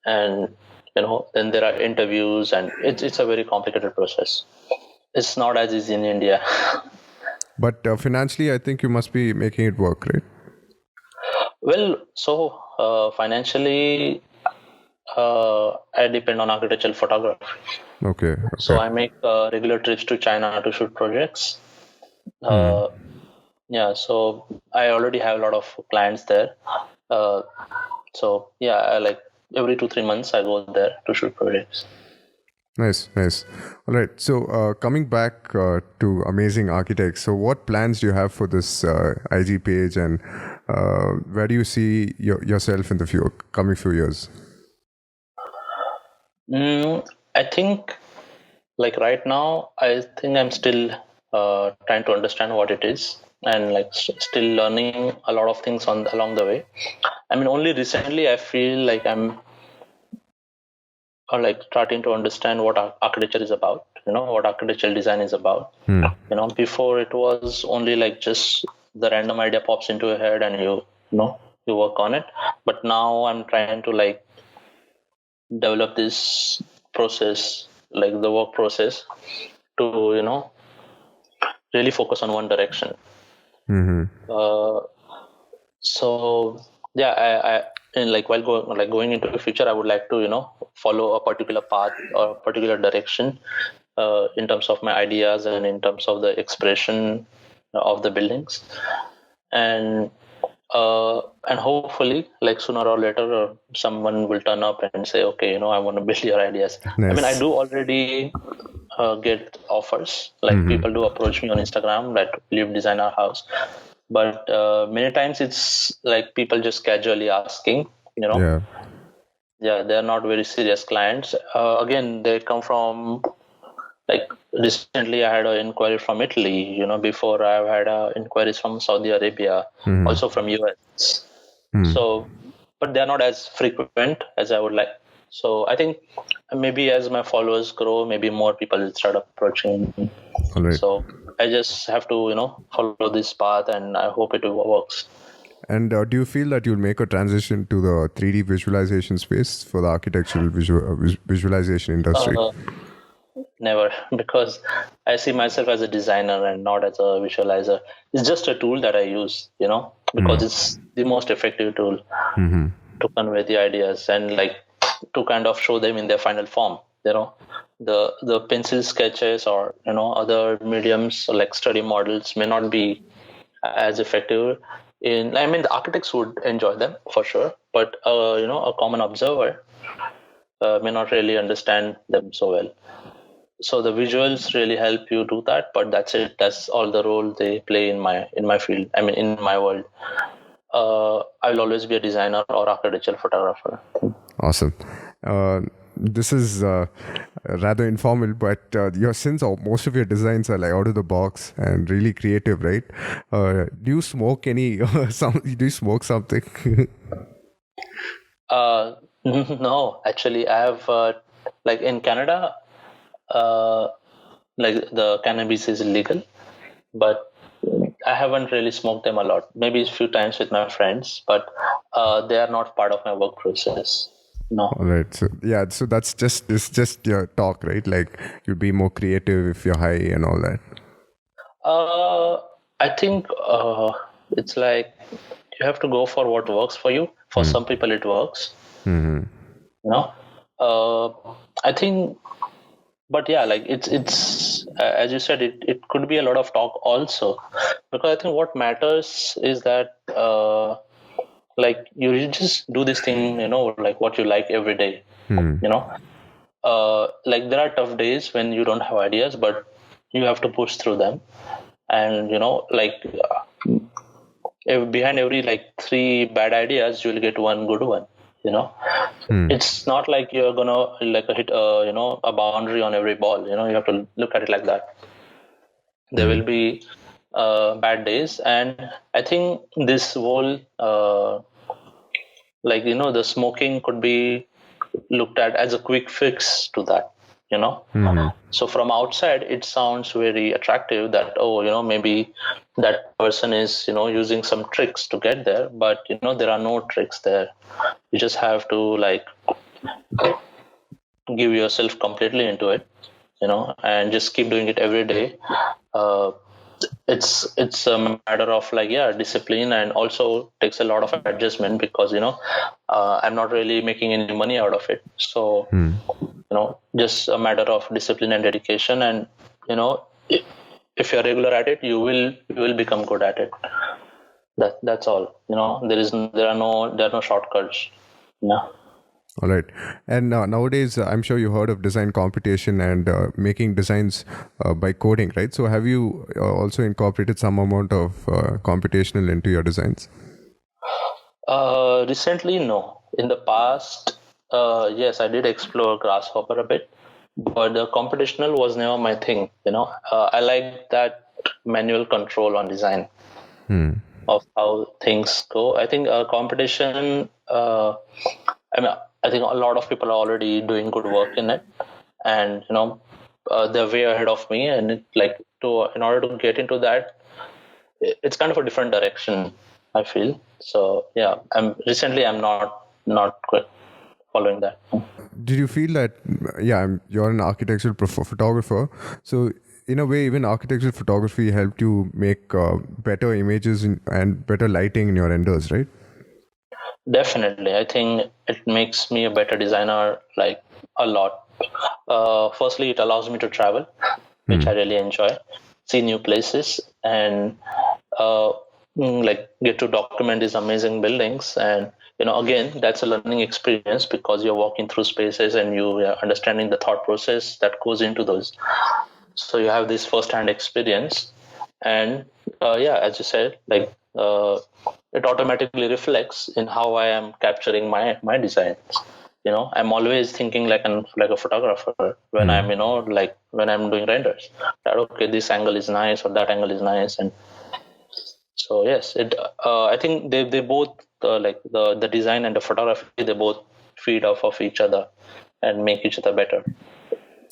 and then there are interviews, and it's a very complicated process. It's not as easy in India. But financially, I think you must be making it work, right? Well, so financially, I depend on architectural photography. Okay. So I make regular trips to China to shoot projects. Yeah, so I already have a lot of clients there. So yeah, every 2-3 months I go there to shoot projects. Nice. All right. So coming back to Ameyzing Architects, so what plans do you have for this IG page, and where do you see yourself in the coming few years? I think right now, I think I'm still trying to understand what it is, and still learning a lot of things along the way. I mean, only recently I feel like I'm starting to understand what architecture is about, what architectural design is about. Before it was only just the random idea pops into your head and you work on it. But now I'm trying to develop this process, the work process, to really focus on one direction. So yeah, I and while going into the future, I would like to follow a particular path or a particular direction in terms of my ideas and in terms of the expression of the buildings, and hopefully sooner or later someone will turn up and say, okay, I want to build your ideas. Nice. I mean, I do already get offers, people do approach me on Instagram that will you design our house, but many times it's people just casually asking, Yeah, they're not very serious clients. Again, they come from recently I had an inquiry from Italy, before I've had inquiries from Saudi Arabia, also from US. So, but they're not as frequent as I would like. So I think maybe as my followers grow, maybe more people will start approaching me. all right. So I just have to, follow this path, and I hope it works. And do you feel that you'll make a transition to the 3D visualization space for the architectural visualization industry? Never, because I see myself as a designer and not as a visualizer. It's just a tool that I use, because it's the most effective tool. to convey the ideas and like to kind of show them in their final form. The pencil sketches or other mediums like study models may not be as effective the architects would enjoy them for sure, but a common observer may not really understand them so well. So the visuals really help you do that, but that's it. That's all the role they play in my field. In my world. I'll always be a designer or architectural photographer. Awesome. This is rather informal, but since most of your designs are like out of the box and really creative, right? Do you smoke any? Do you smoke something? No, actually, I have like in Canada, like the cannabis is illegal, but I haven't really smoked them a lot. Maybe a few times with my friends, but they are not part of my work process. No. All right. So so it's just your talk, right? Like you'll be more creative if you're high and all that. I think it's like you have to go for what works for you. For some people, it works. I think, but yeah, like it's as you said, it could be a lot of talk also, because I think what matters is that like you just do this thing, like what you like every day. Like there are tough days when you don't have ideas, but you have to push through them, and behind every like 3 bad ideas, you'll get one good one. It's not like you're gonna like hit a boundary on every ball. You have to look at it like that. There will be bad days, and I think this whole the smoking could be looked at as a quick fix to that. So from outside it sounds very attractive that maybe that person is using some tricks to get there, but there are no tricks there. You just have to like give yourself completely into it, and just keep doing it every day. It's a matter of discipline, and also takes a lot of adjustment, because I'm not really making any money out of it. So just a matter of discipline and dedication, and if you're regular at it, you will become good at it. That's all. There are no shortcuts. All right. And nowadays, I'm sure you heard of design computation and making designs by coding, right? So have you also incorporated some amount of computational into your designs? Recently, no. In the past, yes, I did explore Grasshopper a bit, but the computational was never my thing. I like that manual control on design of how things go. I think competition, I think a lot of people are already doing good work in it, and they're way ahead of me. And in order to get into that, it's kind of a different direction, I feel. So yeah, I'm not quite following that. Did you feel that you're an architectural photographer, so in a way even architectural photography helped you make better images and better lighting in your renders, right? Definitely. I think it makes me a better designer, like a lot. Firstly, it allows me to travel, which I really enjoy, see new places, and get to document these amazing buildings. And again, that's a learning experience, because you're walking through spaces and you are understanding the thought process that goes into those. So you have this first-hand experience, and as you said, it automatically reflects in how I am capturing my designs. I'm always thinking like a photographer when I'm when I'm doing renders. That okay, this angle is nice or that angle is nice, and so yes, it. I think they both the design and the photography, they both feed off of each other and make each other better.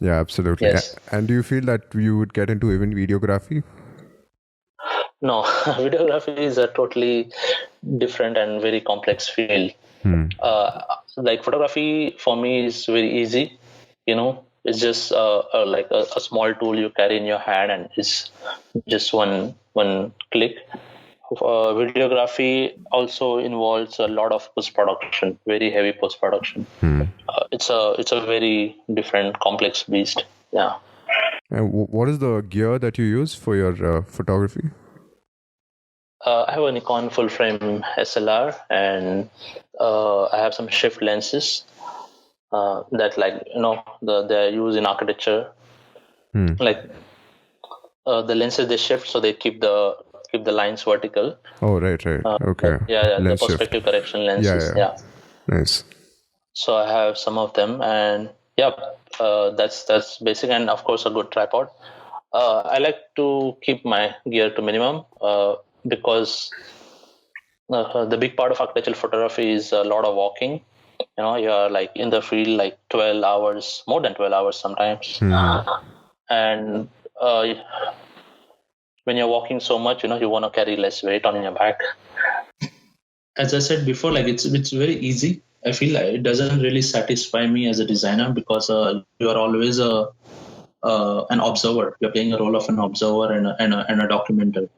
Yeah, absolutely. Yes. And do you feel that you would get into even videography? No, videography is a totally different and very complex field. Photography for me is very easy. It's just a small tool you carry in your hand, and it's just one click. videography also involves a lot of post-production, very heavy post-production. It's a very different, complex beast. Yeah. And what is the gear that you use for your photography? I have a Nikon full frame SLR, and I have some shift lenses that, like, they're used in architecture. Like the lenses, they shift, so they keep the lines vertical. Oh, right. Okay. The Lens perspective shift. correction lenses. Yeah. Nice. So I have some of them, and that's basic, and of course a good tripod. I like to keep my gear to minimum because the big part of architectural photography is a lot of walking. You're like in the field like 12 hours, more than 12 hours sometimes. And when you're walking so much, you want to carry less weight on your back. As I said before, like it's very easy. I feel like it doesn't really satisfy me as a designer because you are always an observer. You're playing a role of an observer and a documenter.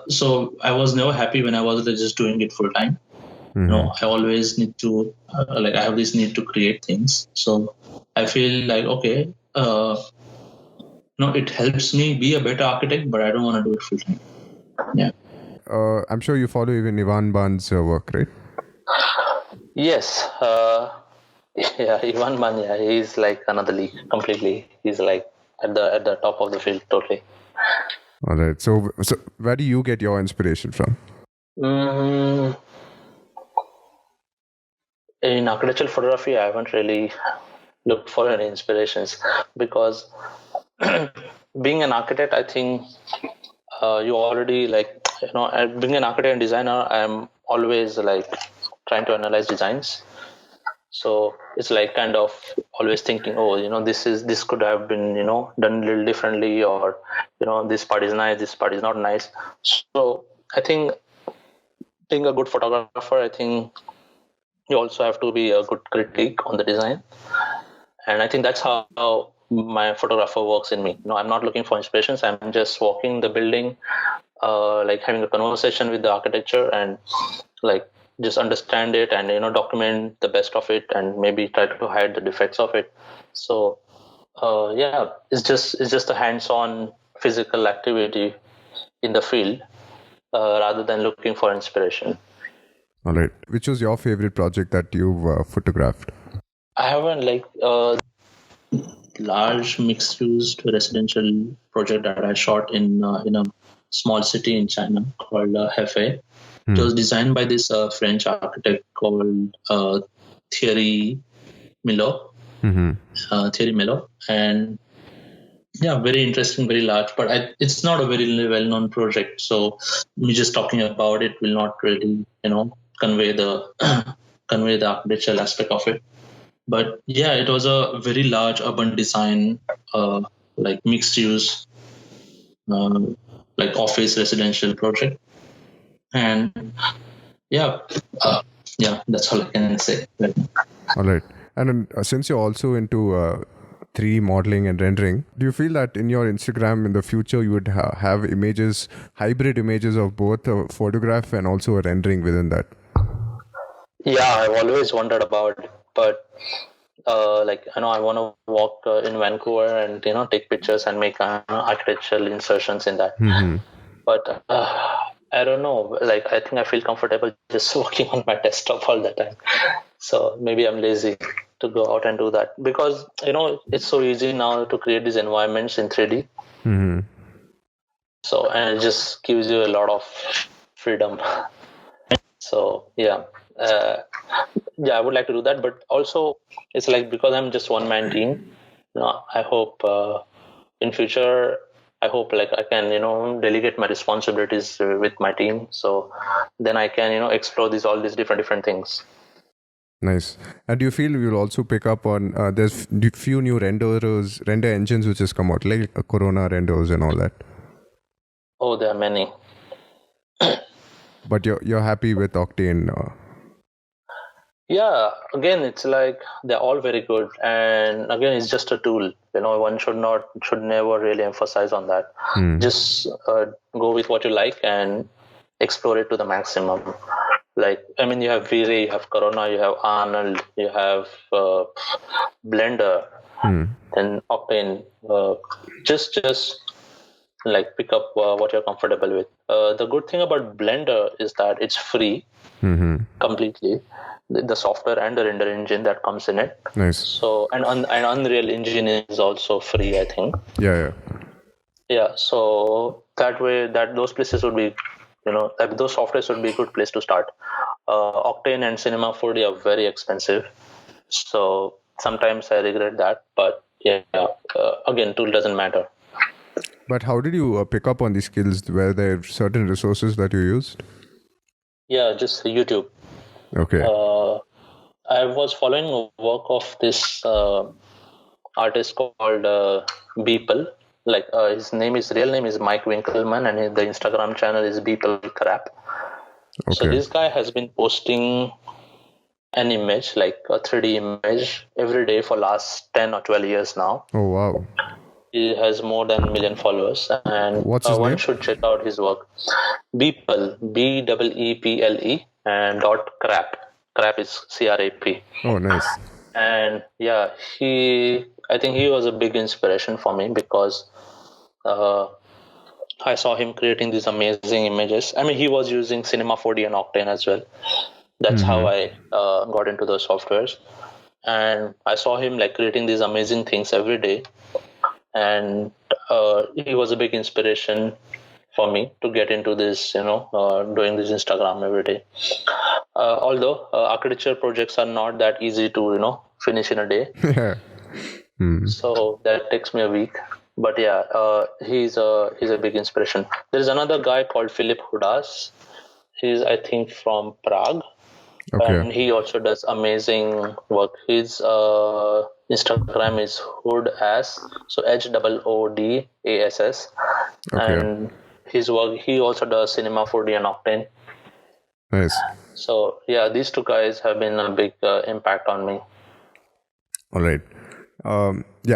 So I was never happy when I was just doing it full time. I always need to I have this need to create things. So I feel like, okay, it helps me be a better architect, but I don't want to do it full time. Yeah. I'm sure you follow even Ivan Ban's work, right? Yes. Ivan Ban, he's like another league completely. He's like at the top of the field totally. All right. So where do you get your inspiration from? In architectural photography, I haven't really looked for any inspirations because being an architect, I think you already being an architect and designer, I'm always like trying to analyze designs. So it's like kind of always thinking, this could have been, done a little differently, or, this part is nice, this part is not nice. So I think being a good photographer, I think you also have to be a good critic on the design. And I think that's how my photographer works in me. I'm not looking for inspirations. I'm just walking the building, like having a conversation with the architecture, and like just understand it and document the best of it, and maybe try to hide the defects of it. So it's just a hands-on physical activity in the field rather than looking for inspiration. All right. Which was your favorite project that you've photographed? I haven't large mixed-use residential project that I shot in a small city in China called Hefei. It was designed by this French architect called Thierry Millot. Thierry Millot, and very interesting, very large. But it's not a very well-known project, so me just talking about it will not really, convey the architectural aspect of it. But it was a very large urban design, like mixed use, like office residential project. And that's all I can say. All right. And since you're also into 3D modeling and rendering, do you feel that in your Instagram in the future you would have images, hybrid images of both a photograph and also a rendering within that? Yeah, I've always wondered about it, but I want to walk in Vancouver and take pictures and make architectural insertions in that. But I don't know. Like, I think I feel comfortable just working on my desktop all the time. So maybe I'm lazy to go out and do that, because it's so easy now to create these environments in 3D. So, and it just gives you a lot of freedom. So I would like to do that, but also it's like, because I'm just one man team, I hope in future, I can delegate my responsibilities with my team, so then I can explore all these different things. Nice. And do you feel you'll also pick up on there's few new render engines which has come out, like Corona renders and all that? Oh, there are many. But you're happy with Octane? Yeah, again, it's like they're all very good, and again, it's just a tool. One should never really emphasize on that. Just go with what you like and explore it to the maximum. You have V-Ray, you have Corona, you have Arnold, you have Blender, and Octane. Just pick up what you're comfortable with. The good thing about Blender is that it's free completely. The software and the render engine that comes in it. Nice. So and Unreal Engine is also free, I think. Yeah. So that way, those places would be, those softwares would be a good place to start. Octane and Cinema 4D are very expensive, so sometimes I regret that. But again, tool doesn't matter. But how did you pick up on these skills? Were there certain resources that you used? Yeah, just YouTube. Okay. I was following a work of this artist called Beeple. His real name is Mike Winkelman, and the Instagram channel is Beeple Crap. Okay. So this guy has been posting an image, like a 3D image, every day for last 10 or 12 years now. Oh, wow. He has more than 1 million followers, and What's his one name? should check out his work. Beeple, Beeple, and .crap. Crap is CRAP. Oh, nice. And I think he was a big inspiration for me because I saw him creating these amazing images. He was using Cinema 4D and Octane as well. That's how I got into those softwares. And I saw him creating these amazing things every day. And he was a big inspiration for me to get into this, doing this Instagram every day. Although architecture projects are not that easy to, finish in a day. So that takes me a week. But he's a big inspiration. There's another guy called Philip Hudas. He's, I think, from Prague. Okay. And he also does amazing work. His Instagram is Hoodass, so HOODASS. Okay. And his work, he also does Cinema 4D and Octane. Nice. So these two guys have been a big impact on me. All right.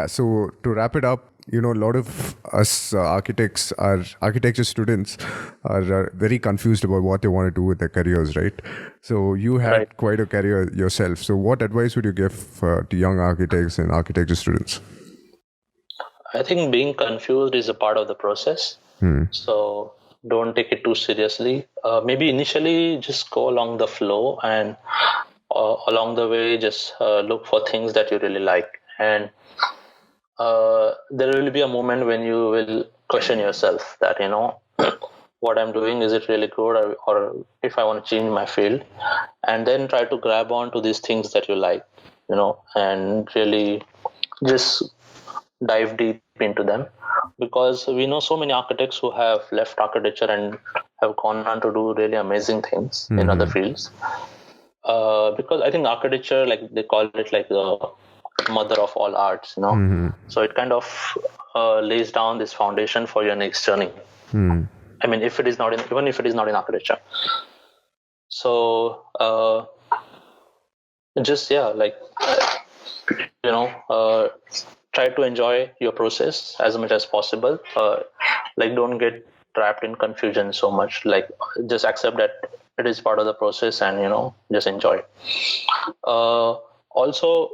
So to wrap it up, a lot of us architecture students are very confused about what they want to do with their careers, right? So you had quite a career yourself. So what advice would you give to young architects and architecture students? I think being confused is a part of the process. So don't take it too seriously. Maybe initially just go along the flow, and along the way just look for things that you really like. And there will be a moment when you will question yourself that, what I'm doing, is it really good, or if I want to change my field, and then try to grab on to these things that you like, and really just dive deep into them. Because we know so many architects who have left architecture and have gone on to do really amazing things in other fields. Because I think architecture, they call it the mother of all arts, So it kind of lays down this foundation for your next journey. Even if it is not in architecture. So try to enjoy your process as much as possible. Don't get trapped in confusion so much. Just accept that it is part of the process, and just enjoy. Also,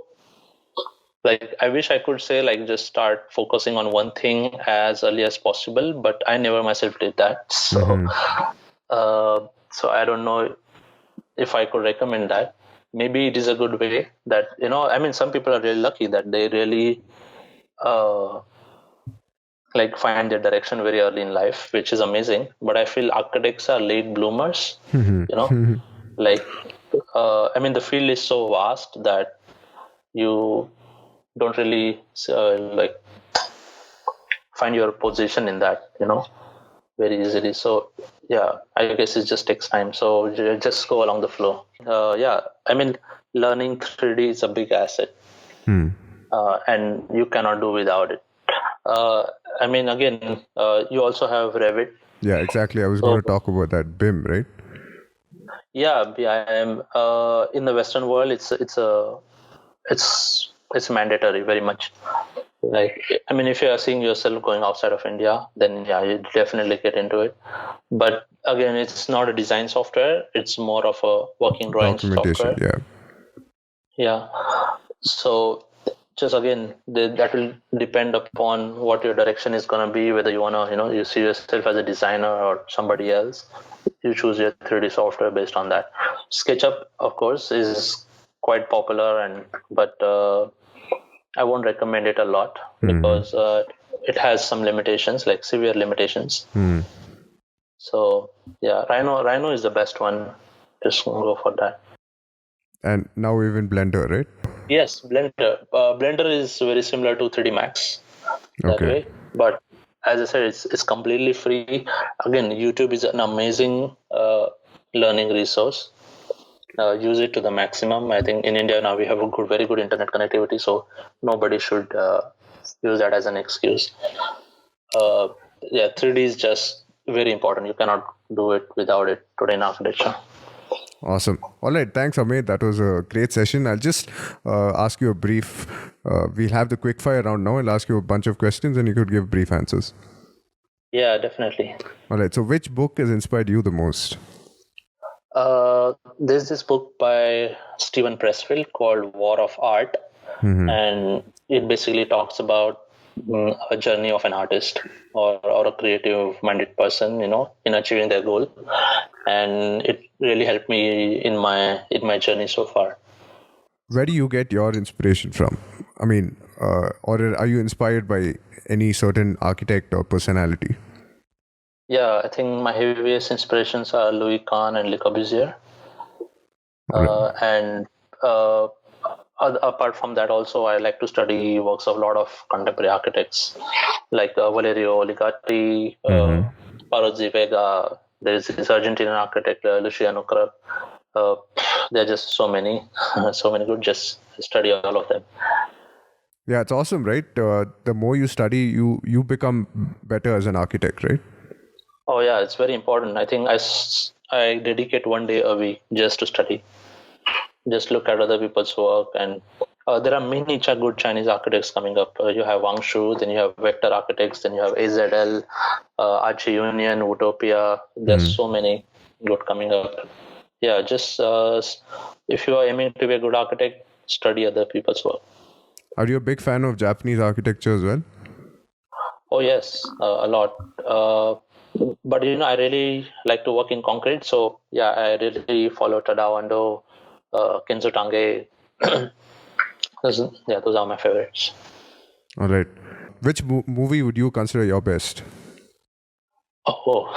I wish I could say just start focusing on one thing as early as possible, but I never myself did that. So so I don't know if I could recommend that. Maybe it is a good way that some people are really lucky that they really find their direction very early in life, which is amazing. But I feel architects are late bloomers. The field is so vast that you don't really find your position in that, very easily. So I guess it just takes time. So just go along the flow. Learning 3D is a big asset, and you cannot do without it. You also have Revit. Yeah, exactly. I was going to talk about that. BIM, right? Yeah, BIM. In the Western world, it's mandatory very much. Like, I mean, if you are seeing yourself going outside of India, then yeah, you definitely get into it. But again, it's not a design software; it's more of a working drawing Documentation, software. yeah. Yeah. So just again, that will depend upon what your direction is going to be. Whether you want to, you see yourself as a designer or somebody else. You choose your 3D software based on that. SketchUp, of course, is quite popular, but I won't recommend it a lot because it has some limitations, like severe limitations. So yeah, Rhino is the best one. Just go for that. And now even Blender, right? Yes, Blender. Blender is very similar to 3D Max that Okay. way, but as I said, it's completely free. Again, YouTube is an amazing learning resource. Use it to the maximum. I think in India now we have a very good internet connectivity, so nobody should use that as an excuse. Yeah, 3D is just very important. You cannot do it without it today in architecture. Awesome. All right. Thanks, Amey. That was a great session. I'll just ask you a brief. We'll have the quick fire round now. I'll ask you a bunch of questions and you could give brief answers. Yeah, definitely. All right. So, which book has inspired you the most? There's this book by Steven Pressfield called War of Art, and it basically talks about a journey of an artist or a creative-minded person, in achieving their goal, and it really helped me in my journey so far. Where do you get your inspiration from? I mean, or are you inspired by any certain architect or personality? Yeah, I think my heaviest inspirations are Louis Kahn and Le Corbusier. And apart from that, also, I like to study works of a lot of contemporary architects like Valerio Ligati, Parozzi Vega. There is this Argentinian architect, Luciano Cruz. There are just so many, so many good. Just study all of them. Yeah, it's awesome, right? The more you study, you become better as an architect, right? Oh yeah, it's very important. I think I dedicate one day a week just to study, just look at other people's work, and there are many good Chinese architects coming up. You have Wang Shu, then you have Vector Architects, then you have AZL, Archie Union, Utopia. There's so many good coming up. Yeah, just if you are aiming to be a good architect, study other people's work. Are you a big fan of Japanese architecture as well? Oh yes, a lot. But I really like to work in concrete. So yeah, I really follow Tadao Ando, Kenzo Tange. Those are my favorites. All right. Which movie would you consider your best? Oh,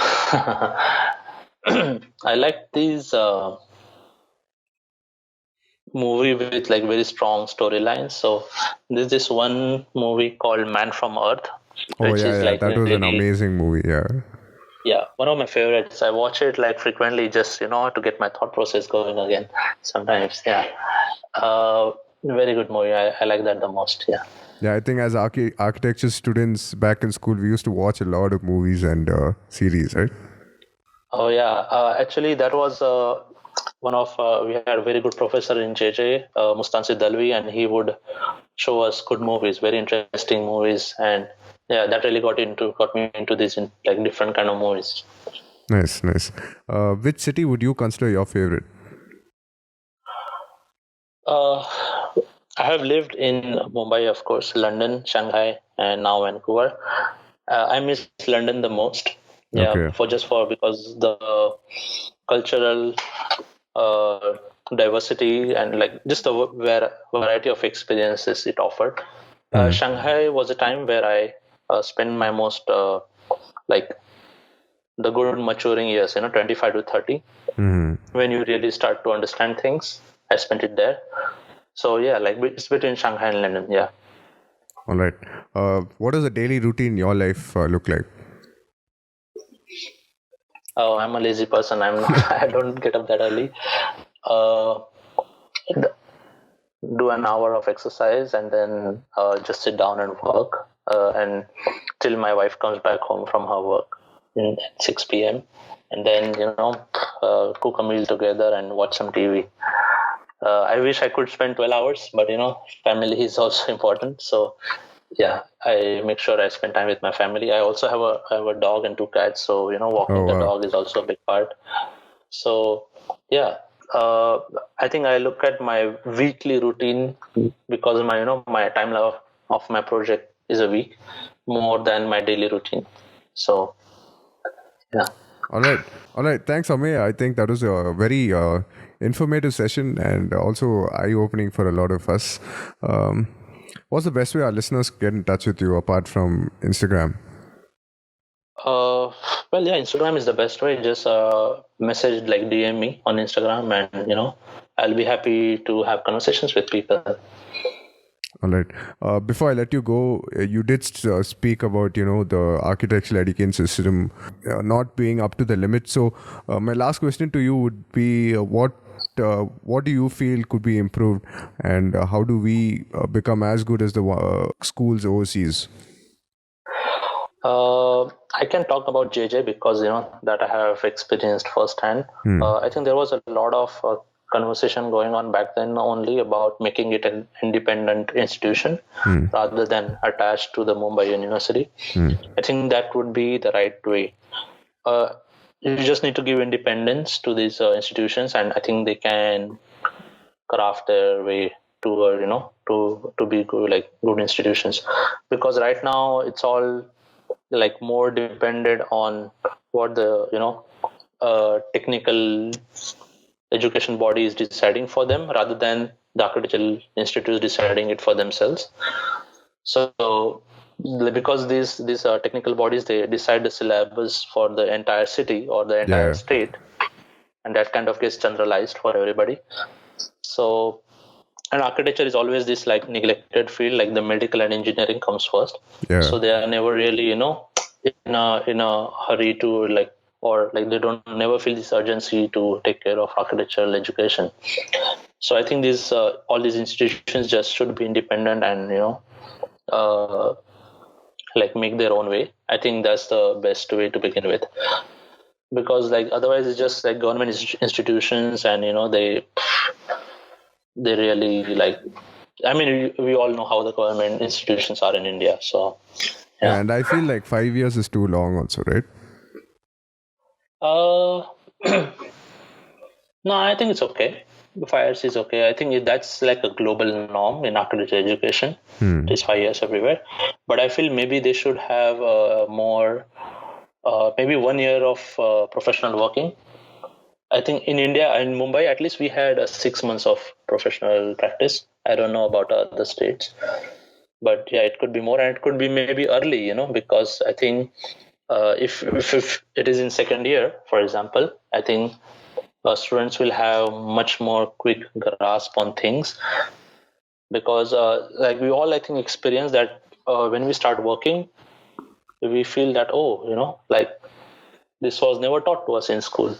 I like these movie with like very strong storylines. So there's this one movie called Man from Earth, Oh which yeah, is yeah. like That was an amazing movie. Yeah. Yeah, one of my favorites. I watch it like frequently, just to get my thought process going again. Sometimes, yeah. Very good movie. I like that the most. Yeah. Yeah, I think as architecture students back in school, we used to watch a lot of movies and series, right? Oh yeah. Actually, that was one of we had a very good professor in JJ, Mustansi Dalvi, and he would show us good movies, very interesting movies, and yeah, that really got me into these like different kind of movies. Nice, nice. Which city would you consider your favorite? I have lived in Mumbai, of course, London, Shanghai, and now Vancouver. I miss London the most. Yeah, Okay. because the cultural diversity and like just the variety of experiences it offered. Shanghai was a time where I spent my most like the good maturing years, 25 to 30, when you really start to understand things. I spent it there. So yeah, like it's between Shanghai and London. Yeah. All right. What does a daily routine in your life look like? Oh, I'm a lazy person. I don't get up that early. Do an hour of exercise and then just sit down and work, and till my wife comes back home from her work at 6 p.m. and then cook a meal together and watch some TV. I wish I could spend 12 hours, but family is also important. So I make sure I spend time with my family. I also have a dog and two cats, so walking the dog is also a big part. So yeah, I think I look at my weekly routine because my time level of my project is a week more than my daily routine. So yeah. All right. Thanks, Amey. I think that was a very informative session and also eye-opening for a lot of us. What's the best way our listeners get in touch with you apart from Instagram? Well, yeah, Instagram is the best way. Just message, like DM me on Instagram, and I'll be happy to have conversations with people. All right. Before I let you go, you did speak about the architectural education system not being up to the limit. So my last question to you would be, what do you feel could be improved, and how do we become as good as the schools overseas? I can talk about JJ because that I have experienced firsthand. I think there was a lot of conversation going on back then only about making it an independent institution rather than attached to the Mumbai University. I think that would be the right way. You just need to give independence to these institutions, and I think they can craft their way toward to be good, like good institutions. Because right now it's all like more dependent on what the technical education body is deciding for them rather than the architectural institutes deciding it for themselves. So because these technical bodies, they decide the syllabus for the entire city or the entire state, and that kind of gets generalized for everybody. So, and architecture is always this like neglected field, like the medical and engineering comes first. So they are never really in a hurry to they don't never feel this urgency to take care of architectural education. So I think these all these institutions just should be independent and uh, make their own way. I think that's the best way to begin with, because otherwise it's just like government institutions, and they really I mean, we all know how the government institutions are in India. So yeah. And I feel like 5 years is too long also, right? No, I think it's okay. 5 years is okay. I think that's like a global norm in architecture education. It is 5 years everywhere. But I feel maybe they should have more, maybe 1 year of professional working. I think in India, in Mumbai, at least we had 6 months of professional practice. I don't know about other states, but yeah, it could be more, and it could be maybe early, because I think if it is in second year, for example, I think students will have much more quick grasp on things, because we all, I think, experience that when we start working, we feel that this was never taught to us in school.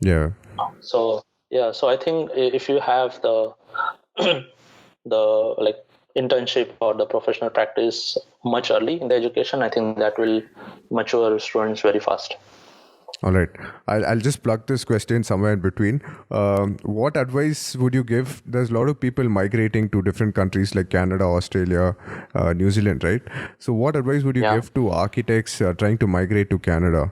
Yeah. So yeah, so I think if you have the the internship or the professional practice much early in the education, I think that will mature students very fast. All right. I'll just plug this question somewhere in between. What advice would you give? There's a lot of people migrating to different countries like Canada, Australia, New Zealand, right? So what advice would you give to architects trying to migrate to Canada?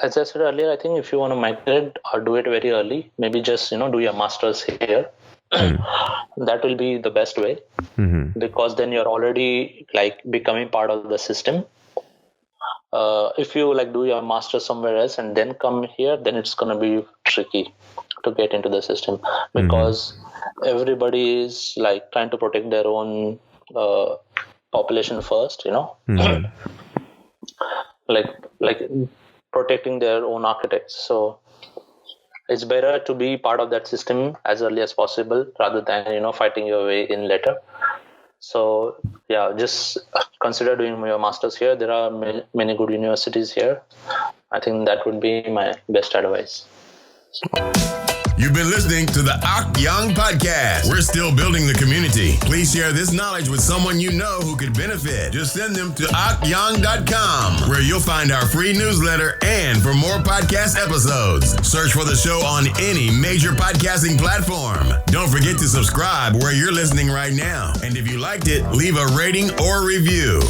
As I said earlier, I think if you want to migrate, or do it very early, maybe just do your masters here. That will be the best way, because then you're already becoming part of the system. If you do your master somewhere else and then come here, then it's going to be tricky to get into the system, because everybody is trying to protect their own population first, like protecting their own architects. So it's better to be part of that system as early as possible rather than fighting your way in later. So yeah, just consider doing your masters here. There are many good universities here. I think that would be my best advice. You've been listening to the Young Podcast. We're still building the community. Please share this knowledge with someone you know who could benefit. Just send them to akyoung.com, where you'll find our free newsletter and for more podcast episodes. Search for the show on any major podcasting platform. Don't forget to subscribe where you're listening right now. And if you liked it, leave a rating or review.